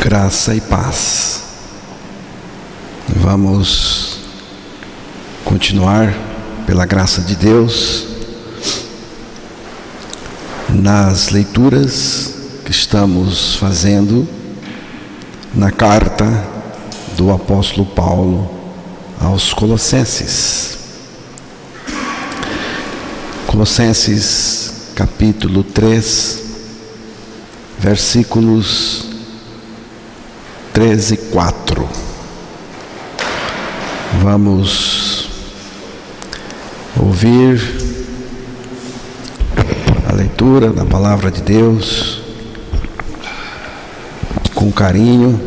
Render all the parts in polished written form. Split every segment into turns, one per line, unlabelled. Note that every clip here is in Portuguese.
Graça e paz. Vamos continuar, pela graça de Deus, nas leituras que estamos fazendo na carta do apóstolo Paulo aos Colossenses. Colossenses capítulo 3, versículos 13 e 4. Vamos ouvir a leitura da palavra de Deus com carinho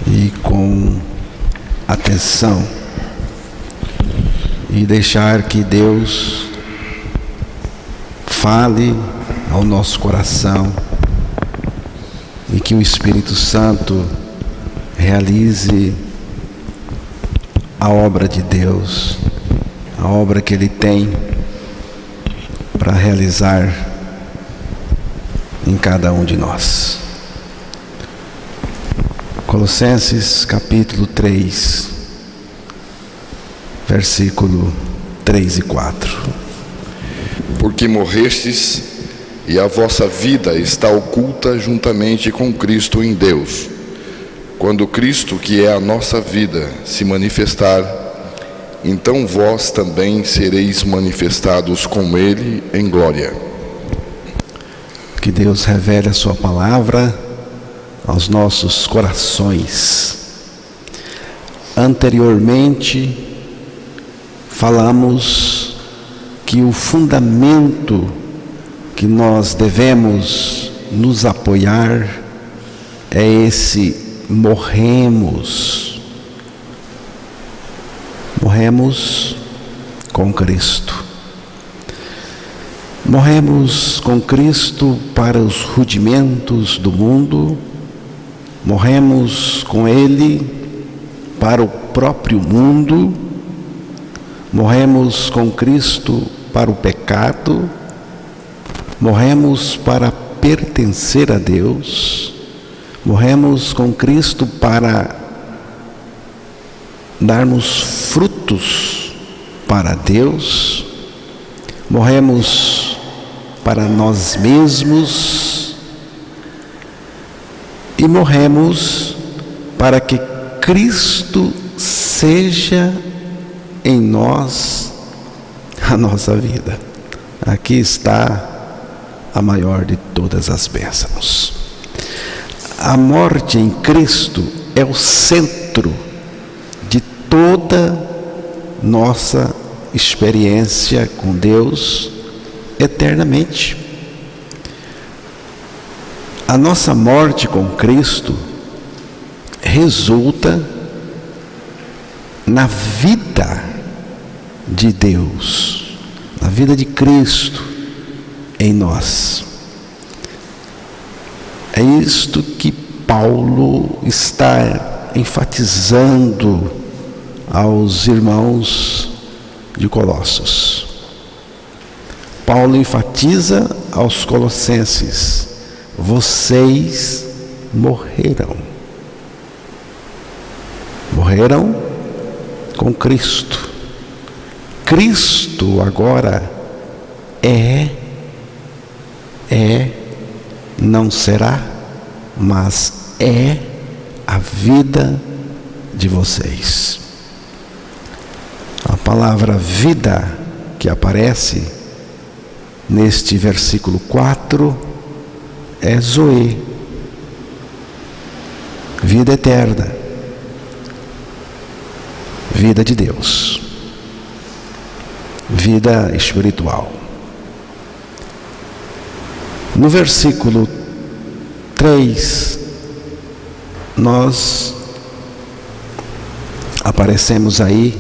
e com atenção e deixar que Deus fale ao nosso coração e que o Espírito Santo realize a obra de Deus, a obra que Ele tem para realizar em cada um de nós. Colossenses capítulo 3, versículo 3 e 4.
Porque morrestes, e a vossa vida está oculta juntamente com Cristo em Deus. Quando Cristo, que é a nossa vida, se manifestar, então vós também sereis manifestados com Ele em glória.
Que Deus revele a sua palavra aos nossos corações. Anteriormente, falamos que o fundamento que nós devemos nos apoiar é esse: morremos com Cristo. Morremos com Cristo para os rudimentos do mundo, morremos com Ele para o próprio mundo, morremos com Cristo para o pecado, morremos para pertencer a Deus, morremos com Cristo para darmos frutos para Deus, morremos para nós mesmos e morremos para que Cristo seja em nós a nossa vida. Aqui está a maior de todas as bênçãos. A morte em Cristo é o centro de toda nossa experiência com Deus eternamente. A nossa morte com Cristo resulta na vida de Deus, na vida de Cristo em nós. É isto que Paulo está enfatizando aos irmãos de Colossos. Paulo enfatiza aos colossenses: vocês morreram com Cristo. Cristo agora não será, mas é a vida de vocês. A palavra vida que aparece neste versículo 4 é Zoe, vida eterna, vida de Deus, vida espiritual. No versículo 3, nós aparecemos aí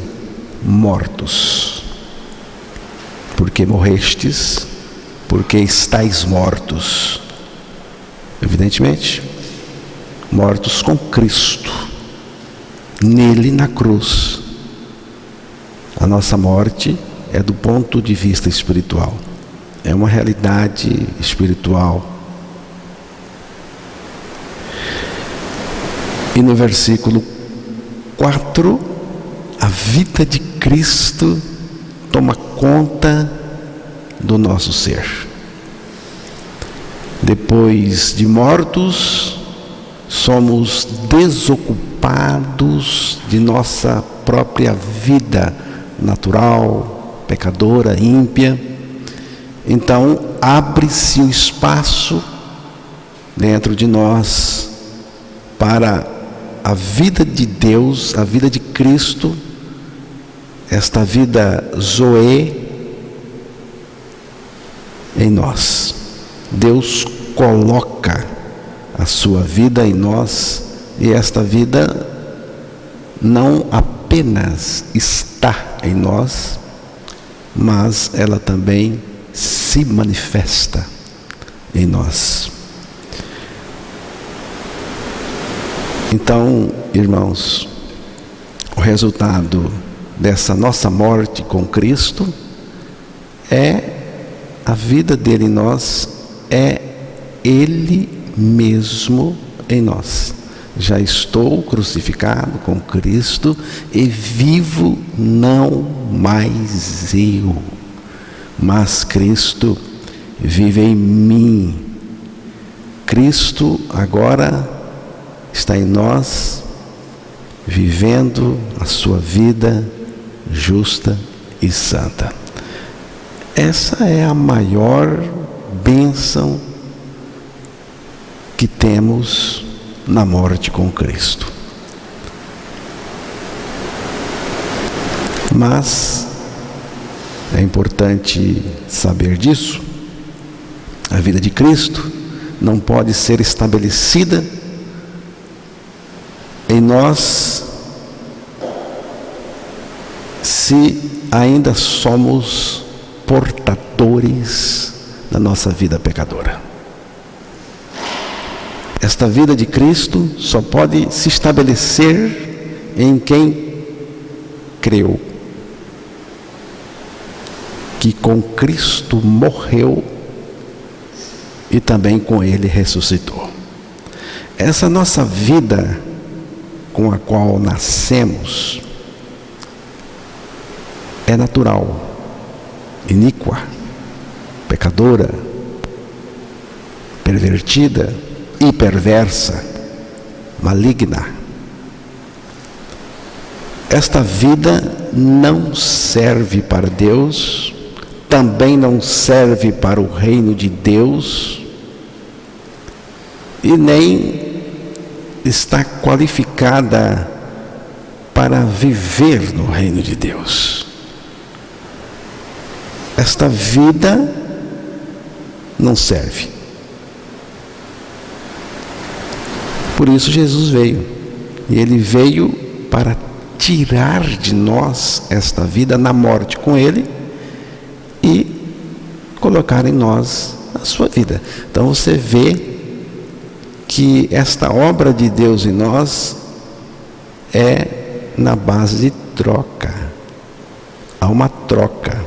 mortos. Porque morrestes, porque estáis mortos. Evidentemente, mortos com Cristo, nele na cruz. A nossa morte é do ponto de vista espiritual. É uma realidade espiritual E no versículo 4, a vida de Cristo toma conta do nosso ser. Depois de mortos, somos desocupados de nossa própria vida natural, pecadora, ímpia. Então, abre-se o espaço dentro de nós para a vida de Deus, a vida de Cristo, esta vida Zoe em nós. Deus coloca a sua vida em nós, e esta vida não apenas está em nós, mas ela também se manifesta em nós. Então, irmãos, o resultado dessa nossa morte com Cristo é a vida dele em nós, é Ele mesmo em nós. Já estou crucificado com Cristo e vivo não mais eu, mas Cristo vive em mim. Cristo agora está em nós, vivendo a sua vida justa e santa. Essa é a maior bênção que temos na morte com Cristo. Mas é importante saber disso. A vida de Cristo não pode ser estabelecida em nós se ainda somos portadores da nossa vida pecadora. Esta vida de Cristo só pode se estabelecer em quem creu que com Cristo morreu e também com Ele ressuscitou. Essa nossa vida com a qual nascemos é natural, iníqua, pecadora, pervertida e perversa, maligna. Esta vida não serve para Deus, também não serve para o reino de Deus, e nem está qualificada para viver no reino de Deus. Esta vida não serve. Por isso Jesus veio. E Ele veio para tirar de nós esta vida na morte com Ele e colocar em nós a sua vida. Então você vê que esta obra de Deus em nós é na base de troca. Há uma troca.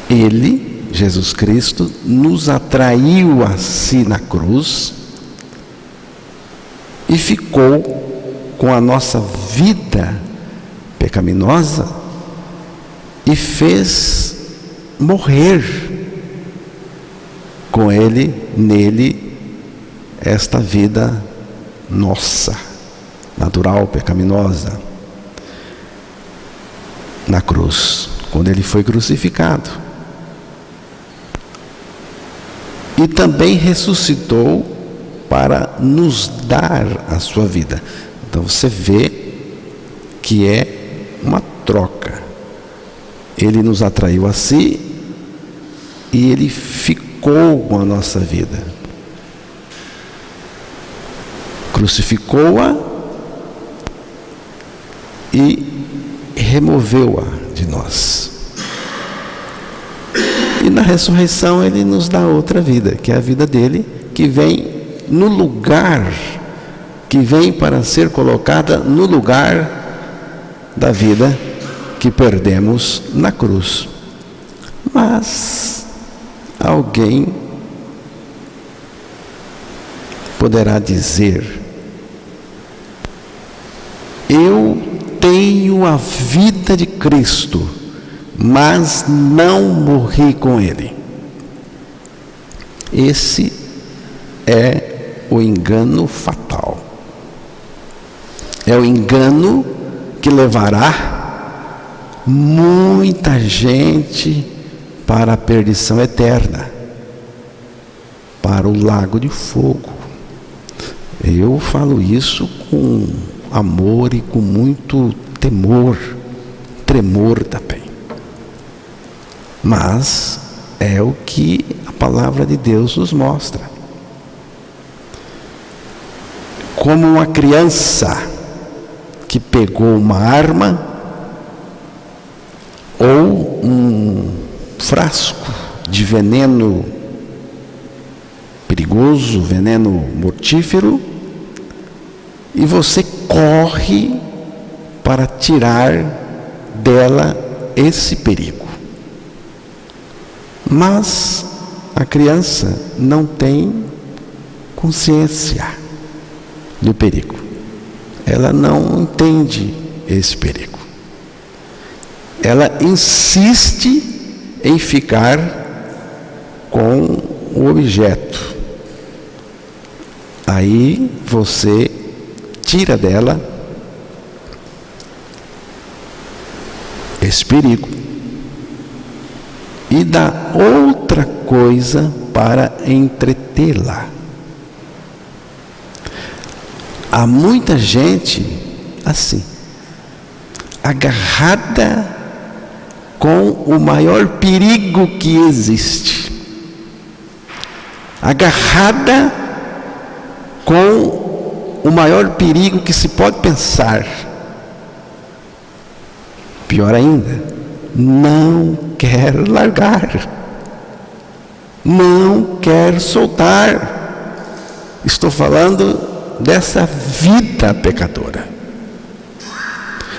Ele, Jesus Cristo, nos atraiu a si na cruz e ficou com a nossa vida pecaminosa e fez morrer com Ele, nele, esta vida nossa, natural, pecaminosa, na cruz, quando Ele foi crucificado. E também ressuscitou para nos dar a sua vida. Então você vê que é uma troca. Ele nos atraiu a si e Ele ficou com a nossa vida. Crucificou-a e removeu-a de nós. E na ressurreição Ele nos dá outra vida, que é a vida dele, que vem no lugar, que vem para ser colocada no lugar da vida que perdemos na cruz. Mas alguém poderá dizer tenho a vida de Cristo, mas não morri com Ele. Esse é o engano fatal. É o engano que levará muita gente para a perdição eterna, para o lago de fogo. Eu falo isso com amor e com muito tremor também. Mas é o que a palavra de Deus nos mostra. Como uma criança que pegou uma arma ou um frasco de veneno perigoso, veneno mortífero, e você corre para tirar dela esse perigo. Mas a criança não tem consciência do perigo. Ela não entende esse perigo. Ela insiste em ficar com o objeto. Aí você tira dela esse perigo e dá outra coisa para entretê-la. Há muita gente assim, agarrada com o maior perigo que existe, agarrada com o maior perigo que se pode pensar. Pior ainda, não quer largar, não quer soltar. Estou falando dessa vida pecadora.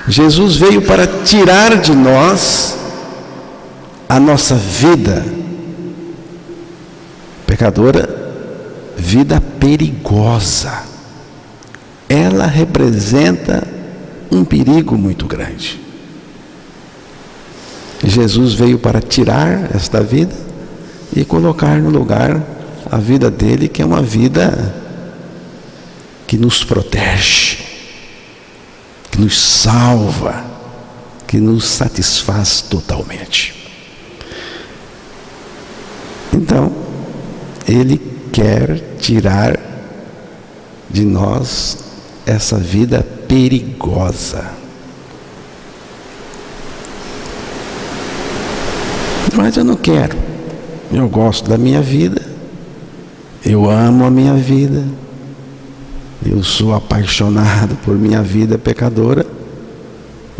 Jesus veio para tirar de nós a nossa vida pecadora, vida perigosa. Ela representa um perigo muito grande. Jesus veio para tirar esta vida e colocar no lugar a vida dele, que é uma vida que nos protege, que nos salva, que nos satisfaz totalmente. Então, ele quer tirar de nós essa vida perigosa. Mas eu não quero. Eu gosto da minha vida, eu amo a minha vida, eu sou apaixonado por minha vida pecadora.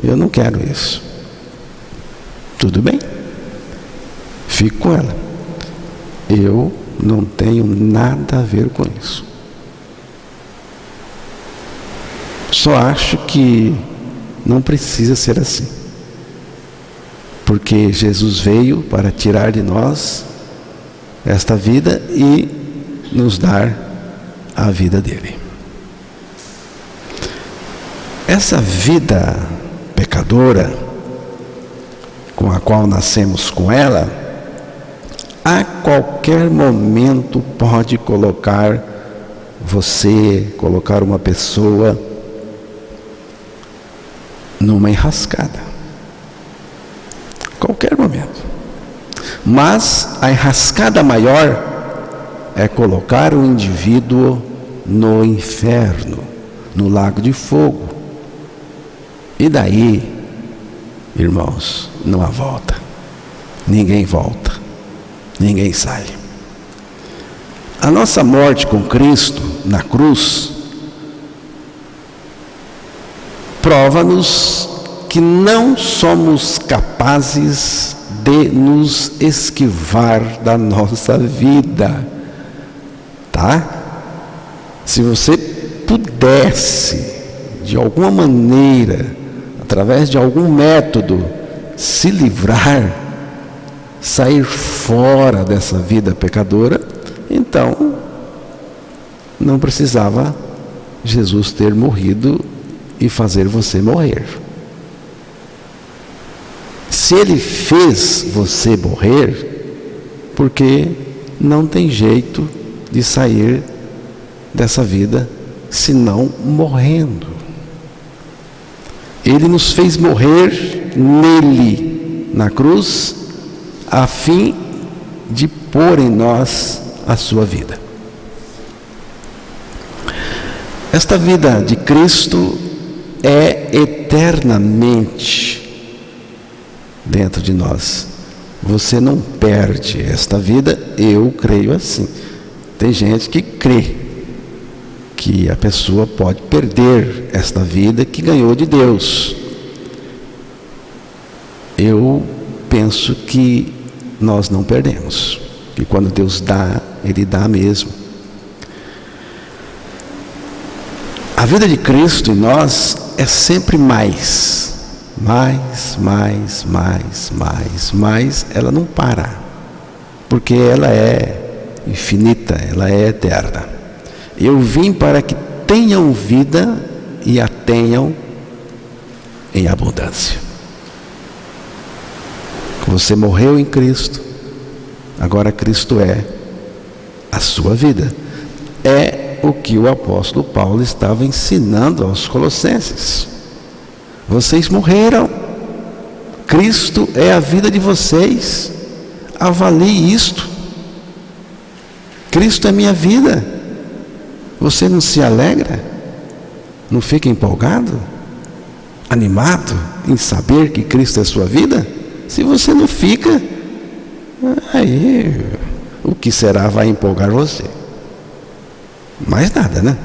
Eu não quero isso. Tudo bem, fico com ela. Eu não tenho nada a ver com isso. Só acho que não precisa ser assim, porque Jesus veio para tirar de nós esta vida e nos dar a vida dele. Essa vida pecadora, com a qual nascemos com ela, a qualquer momento pode colocar uma pessoa numa enrascada. Qualquer momento. Mas a enrascada maior é colocar o indivíduo no inferno, no lago de fogo. E daí, irmãos, não há volta. Ninguém volta. Ninguém sai. A nossa morte com Cristo na cruz prova-nos que não somos capazes de nos esquivar da nossa vida, tá? Se você pudesse, de alguma maneira, através de algum método, se livrar, sair fora dessa vida pecadora, então não precisava Jesus ter morrido e fazer você morrer. Se Ele fez você morrer, porque não tem jeito de sair dessa vida senão morrendo. Ele nos fez morrer nele, na cruz, a fim de pôr em nós a sua vida. Esta vida de Cristo é eternamente dentro de nós. Você não perde esta vida, eu creio assim. Tem gente que crê que a pessoa pode perder esta vida que ganhou de Deus. Eu penso que nós não perdemos, que quando Deus dá, Ele dá mesmo. A vida de Cristo em nós é sempre mais, ela não para, porque ela é infinita, ela é eterna. Eu vim para que tenham vida e a tenham em abundância. Você morreu em Cristo, agora Cristo é a sua vida. É o que o apóstolo Paulo estava ensinando aos colossenses. Vocês morreram, Cristo é a vida de vocês. Avalie isto. Cristo é minha vida. Você não se alegra? Não fica empolgado? Animado em saber que Cristo é sua vida? Se você não fica, aí o que será vai empolgar você? Mais nada, né?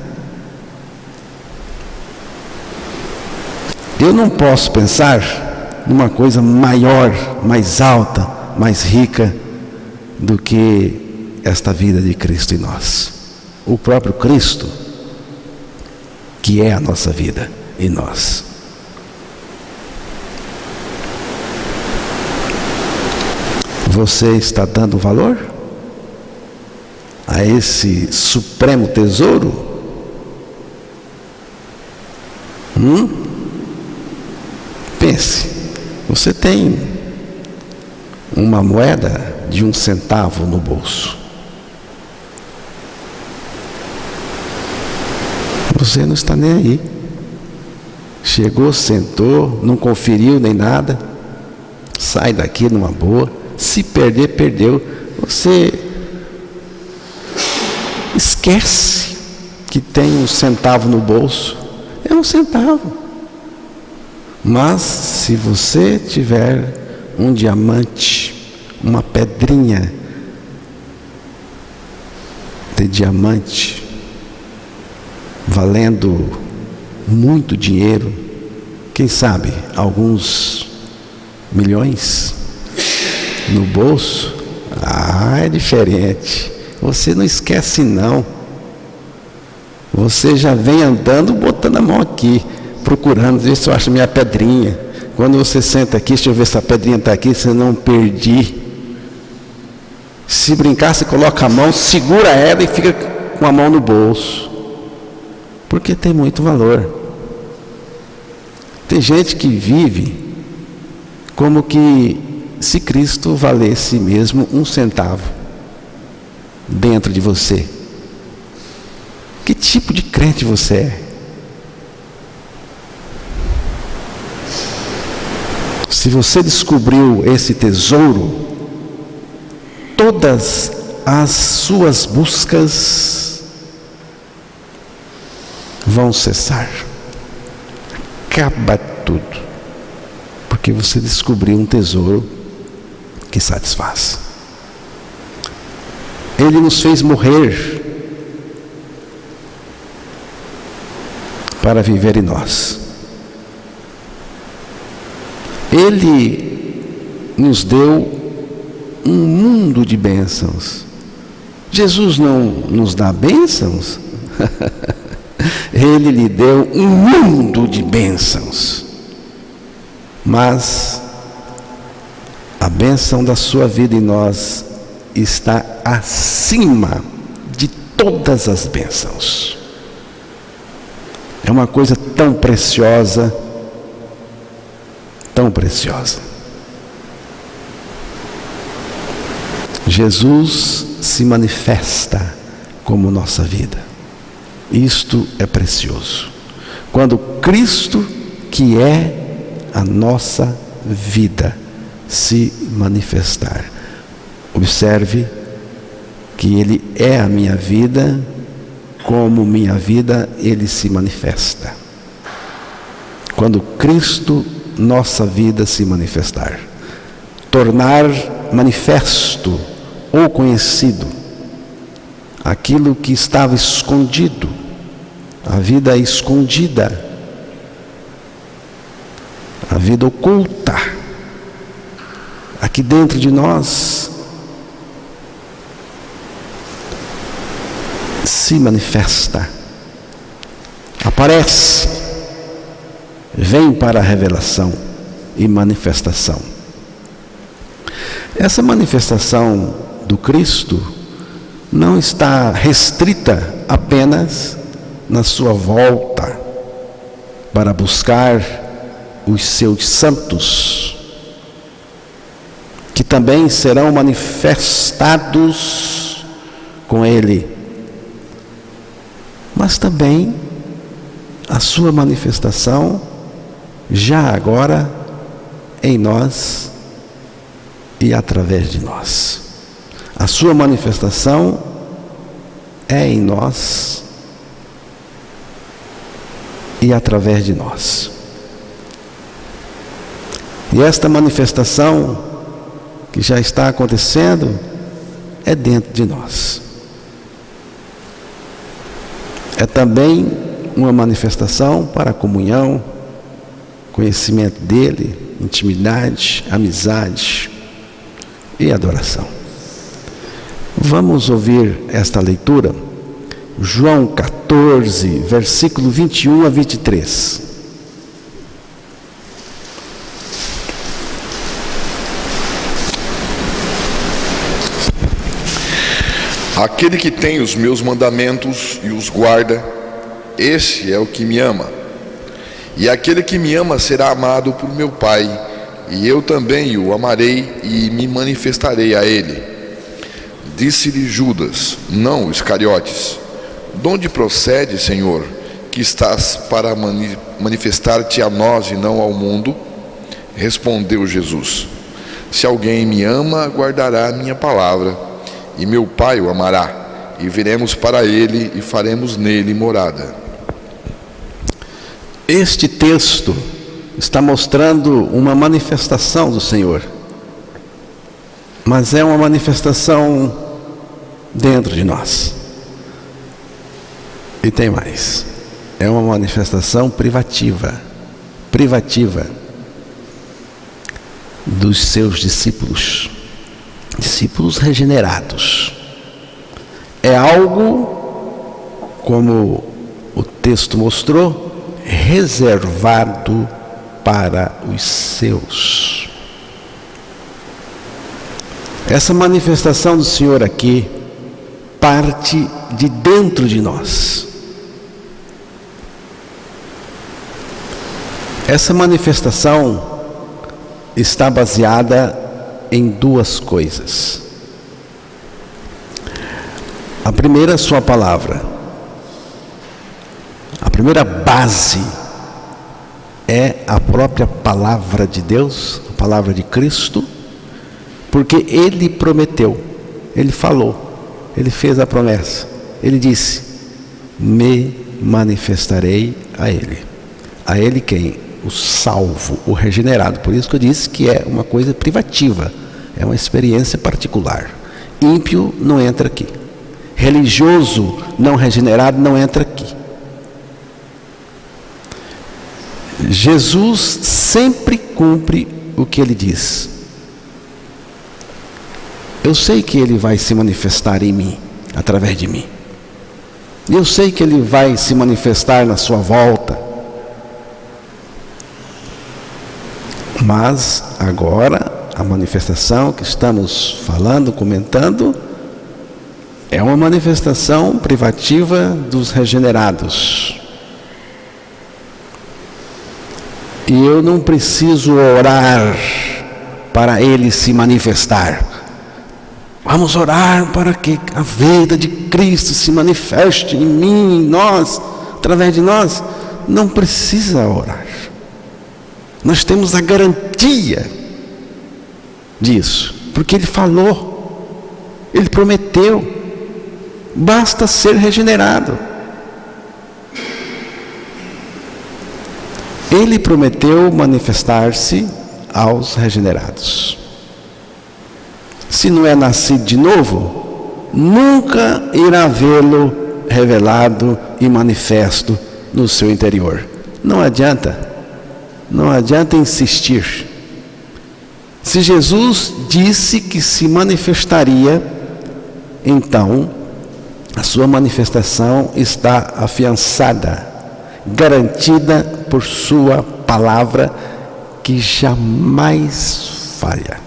Eu não posso pensar numa coisa maior, mais alta, mais rica do que esta vida de Cristo em nós. O próprio Cristo, que é a nossa vida em nós. Você está dando valor a esse supremo tesouro? Pense, você tem uma moeda de 1 centavo no bolso. Você não está nem aí. Chegou, sentou, não conferiu nem nada. Sai daqui numa boa. Se perder, perdeu. Você esquece que tem 1 centavo no bolso. É 1 centavo. Mas se você tiver um diamante, uma pedrinha de diamante, valendo muito dinheiro, quem sabe alguns milhões no bolso, é diferente. Você não esquece não. Você já vem andando, botando a mão aqui, procurando, ver se eu acho minha pedrinha. Quando você senta aqui, deixa eu ver se a pedrinha está aqui, se eu não perdi. Se brincar, você coloca a mão, segura ela e fica com a mão no bolso. Porque tem muito valor. Tem gente que vive como que se Cristo valesse mesmo 1 centavo dentro de você. Que tipo de crente você é? Se você descobriu esse tesouro, todas as suas buscas vão cessar. Acaba tudo. Porque você descobriu um tesouro que satisfaz. Ele nos fez morrer para viver em nós. Ele nos deu um mundo de bênçãos. Jesus não nos dá bênçãos? Ele lhe deu um mundo de bênçãos. Mas a bênção da sua vida em nós está acima de todas as bênçãos. É uma coisa tão preciosa, tão preciosa. Jesus se manifesta como nossa vida. Isto é precioso. Quando Cristo, que é a nossa vida, se manifestar. Observe que Ele é a minha vida, como minha vida Ele se manifesta. Quando Cristo, nossa vida, se manifestar, tornar manifesto ou conhecido aquilo que estava escondido, a vida escondida, a vida oculta, aqui dentro de nós, se manifesta, aparece, vem para a revelação e manifestação. Essa manifestação do Cristo não está restrita apenas na sua volta para buscar os seus santos, que também serão manifestados com Ele, mas também a sua manifestação já agora em nós e através de nós. A sua manifestação é em nós e através de nós. E esta manifestação que já está acontecendo é dentro de nós. É também uma manifestação para a comunhão, conhecimento dele, intimidade, amizade e adoração. Vamos ouvir esta leitura, João 14, versículo 21 a 23.
Aquele que tem os meus mandamentos e os guarda, esse é o que me ama. E aquele que me ama será amado por meu Pai, e eu também o amarei e me manifestarei a ele. Disse-lhe Judas, não Iscariotes: de onde procede, Senhor, que estás para manifestar-te a nós e não ao mundo? Respondeu Jesus: se alguém me ama, guardará a minha palavra, e meu Pai o amará, e viremos para ele e faremos nele morada.
Este texto está mostrando uma manifestação do Senhor, mas é uma manifestação dentro de nós. E tem mais, é uma manifestação privativa dos seus discípulos regenerados. É algo, como o texto mostrou, reservado para os seus. Essa manifestação do Senhor aqui parte de dentro de nós. Essa manifestação está baseada em duas coisas. A primeira, sua palavra. A primeira base é a própria palavra de Deus, a palavra de Cristo, porque Ele prometeu, Ele falou, Ele fez a promessa, Ele disse: me manifestarei a Ele. A Ele quem? O salvo, o regenerado. Por isso que eu disse que é uma coisa privativa, é uma experiência particular. Ímpio não entra aqui, religioso não regenerado não entra aqui. Jesus sempre cumpre o que Ele diz. Eu sei que Ele vai se manifestar em mim, através de mim. Eu sei que Ele vai se manifestar na sua volta. Mas agora a manifestação que estamos falando, comentando, é uma manifestação privativa dos regenerados. E eu não preciso orar para Ele se manifestar. Vamos orar para que a vida de Cristo se manifeste em mim, em nós, através de nós. Não precisa orar. Nós temos a garantia disso, porque Ele falou, Ele prometeu. Basta ser regenerado. Ele prometeu manifestar-se aos regenerados. Se não é nascido de novo, nunca irá vê-lo revelado e manifesto no seu interior. Não adianta insistir. Se Jesus disse que se manifestaria, então a sua manifestação está afiançada, garantida por sua palavra, que jamais falha.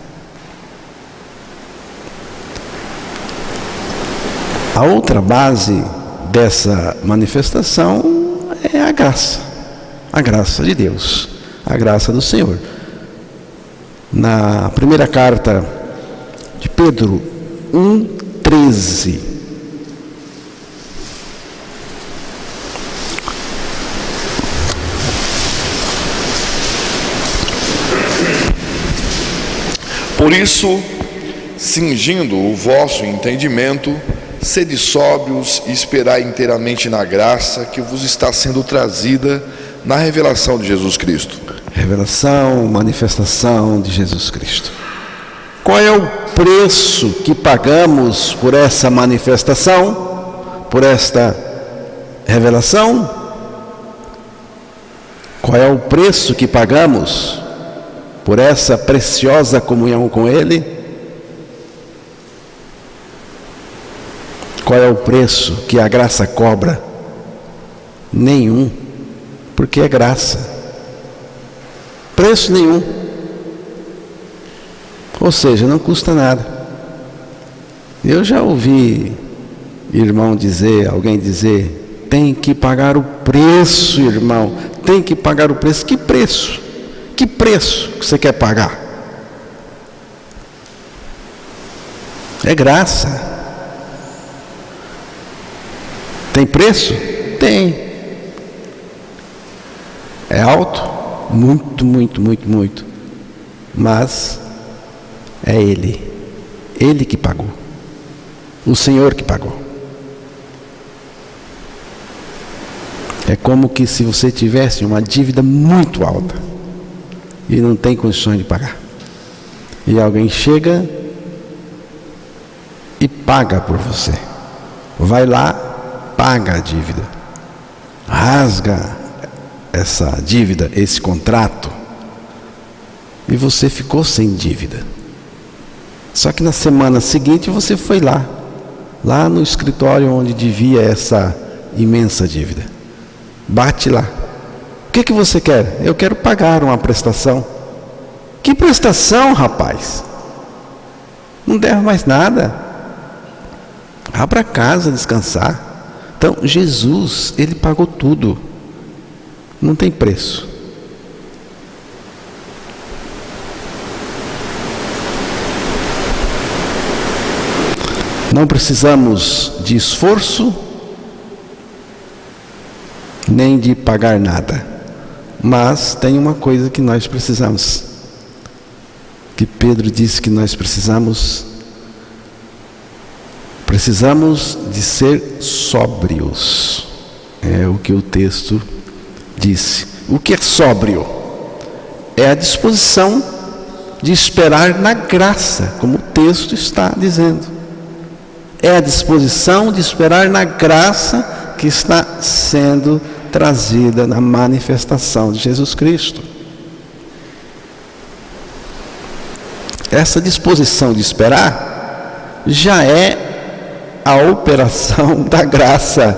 A outra base dessa manifestação é a graça de Deus, a graça do Senhor. Na primeira carta de Pedro 1:13,
por isso, cingindo o vosso entendimento, sede sóbrios e esperai inteiramente na graça que vos está sendo trazida na revelação de Jesus Cristo.
Revelação, manifestação de Jesus Cristo. Qual é o preço que pagamos por essa manifestação, por esta revelação? Qual é o preço que pagamos por essa preciosa comunhão com Ele? Qual é o preço que a graça cobra? Nenhum, porque é graça. Preço nenhum. Ou seja, não custa nada. Eu já ouvi alguém dizer, tem que pagar o preço, irmão, tem que pagar o preço. Que preço? Que preço que você quer pagar? É graça. Tem preço? Tem. É alto? Muito, muito, muito, muito. Mas é Ele. Ele que pagou. O Senhor que pagou. É como que se você tivesse uma dívida muito alta e não tem condições de pagar. E alguém chega e paga por você. Vai lá, paga a dívida, rasga essa dívida, esse contrato, e você ficou sem dívida. Só que na semana seguinte você foi lá no escritório onde devia essa imensa dívida. Bate lá. O que você quer? Eu quero pagar uma prestação. Que prestação, rapaz? Não deve mais nada. Vá para casa descansar. Então, Jesus, Ele pagou tudo. Não tem preço. Não precisamos de esforço, nem de pagar nada. Mas tem uma coisa que nós precisamos, que Pedro disse que nós precisamos de ser sóbrios. É o que o texto disse. O que é sóbrio? É a disposição de esperar na graça, como o texto está dizendo. É a disposição de esperar na graça que está sendo trazida na manifestação de Jesus Cristo. Essa disposição de esperar já é a operação da graça.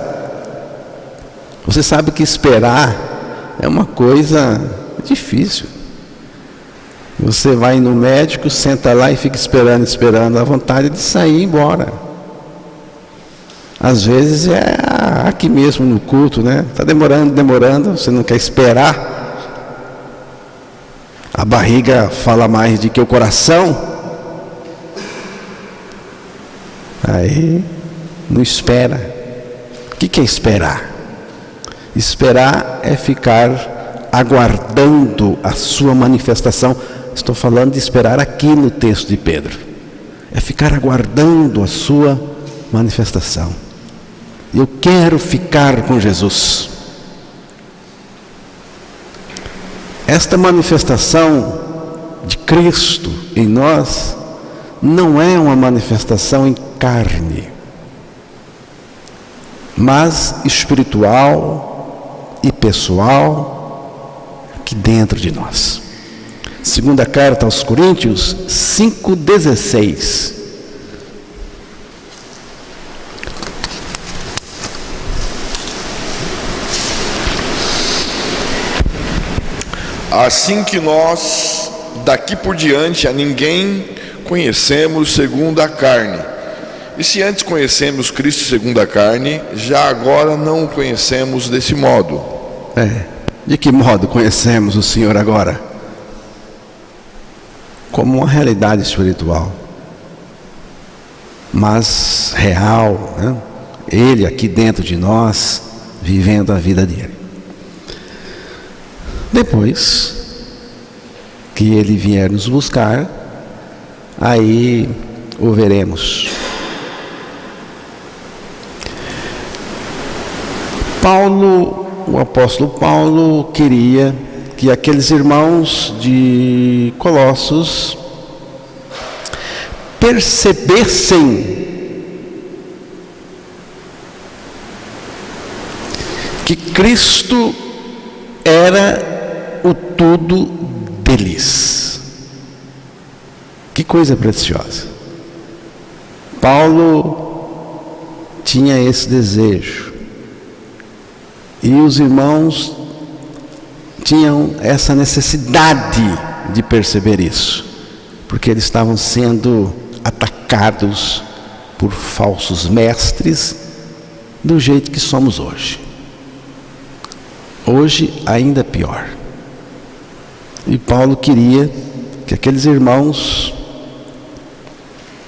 Você sabe que esperar é uma coisa difícil. Você vai no médico, senta lá e fica esperando, a vontade de sair e ir embora. Às vezes é aqui mesmo no culto, né? Está demorando, você não quer esperar. A barriga fala mais do que o coração. Aí não espera. O que é esperar? Esperar é ficar aguardando a sua manifestação. Estou falando de esperar aqui no texto de Pedro. É ficar aguardando a sua manifestação. Eu quero ficar com Jesus. Esta manifestação de Cristo em nós não é uma manifestação em carne, mas espiritual e pessoal aqui dentro de nós. Segunda carta aos Coríntios 5,16.
Assim que nós, daqui por diante, a ninguém conhecemos segundo a carne. E se antes conhecemos Cristo segundo a carne, já agora não o conhecemos desse modo.
De que modo conhecemos o Senhor agora? Como uma realidade espiritual, mas real, né? Ele aqui dentro de nós, vivendo a vida dele. Depois que ele vier nos buscar, aí o veremos. O apóstolo Paulo queria que aqueles irmãos de Colossos percebessem que Cristo era o tudo deles. Que coisa preciosa. Paulo tinha esse desejo. E os irmãos tinham essa necessidade de perceber isso, porque eles estavam sendo atacados por falsos mestres, do jeito que somos hoje. Hoje ainda pior. E Paulo queria que aqueles irmãos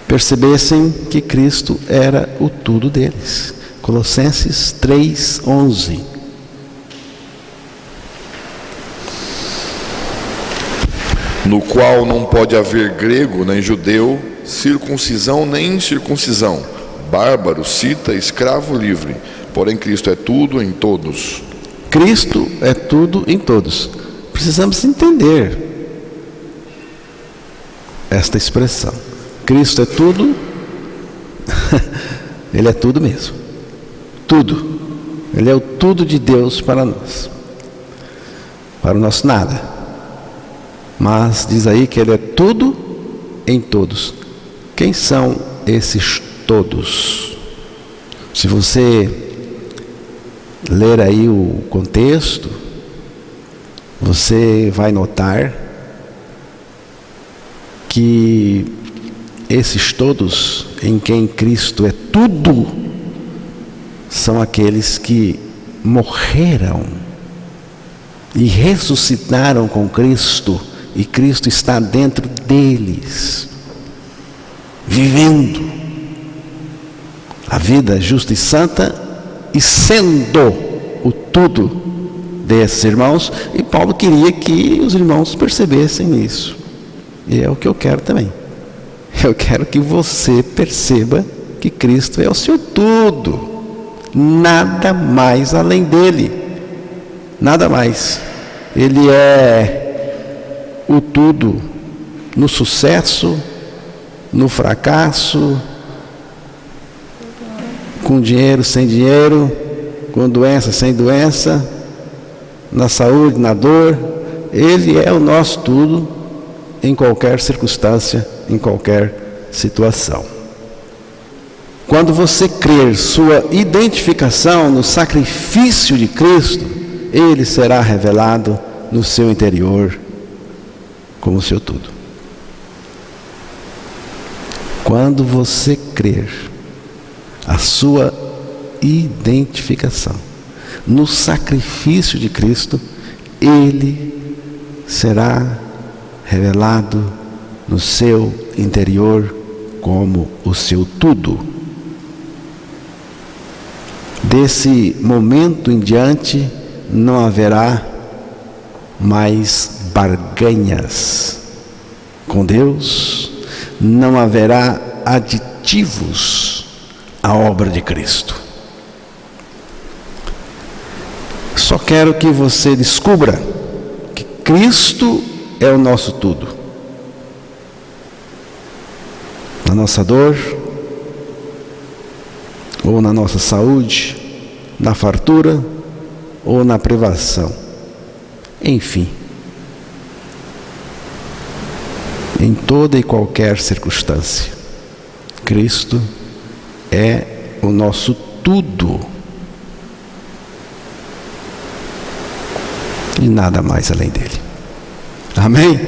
percebessem que Cristo era o tudo deles. Colossenses 3:11.
No qual não pode haver grego nem judeu, circuncisão nem incircuncisão, bárbaro, cita, escravo, livre. Porém Cristo é tudo em todos.
Cristo é tudo em todos. Precisamos entender esta expressão. Cristo é tudo. Ele é tudo mesmo. Tudo. Ele é o tudo de Deus para nós. Para o nosso nada. Mas diz aí que Ele é tudo em todos. Quem são esses todos? Se você ler aí o contexto, você vai notar que esses todos em quem Cristo é tudo são aqueles que morreram e ressuscitaram com Cristo, e Cristo está dentro deles, vivendo a vida justa e santa e sendo o tudo desses irmãos. E Paulo queria que os irmãos percebessem isso, e é o que eu quero também. Eu quero que você perceba que Cristo é o seu tudo, nada mais além dele, nada mais. Ele é o tudo no sucesso, no fracasso, com dinheiro, sem dinheiro, com doença, sem doença, na saúde, na dor. Ele é o nosso tudo em qualquer circunstância, em qualquer situação. Quando você crer sua identificação no sacrifício de Cristo, Ele será revelado no seu interior como o seu tudo. Quando você crer a sua identificação no sacrifício de Cristo, Ele será revelado no seu interior como o seu tudo. Desse momento em diante, não haverá mais barganhas com Deus, não haverá aditivos à obra de Cristo. Só quero que você descubra que Cristo é o nosso tudo. Na nossa dor, ou na nossa saúde, na fartura ou na privação. Enfim, em toda e qualquer circunstância, Cristo é o nosso tudo e nada mais além dele. Amém?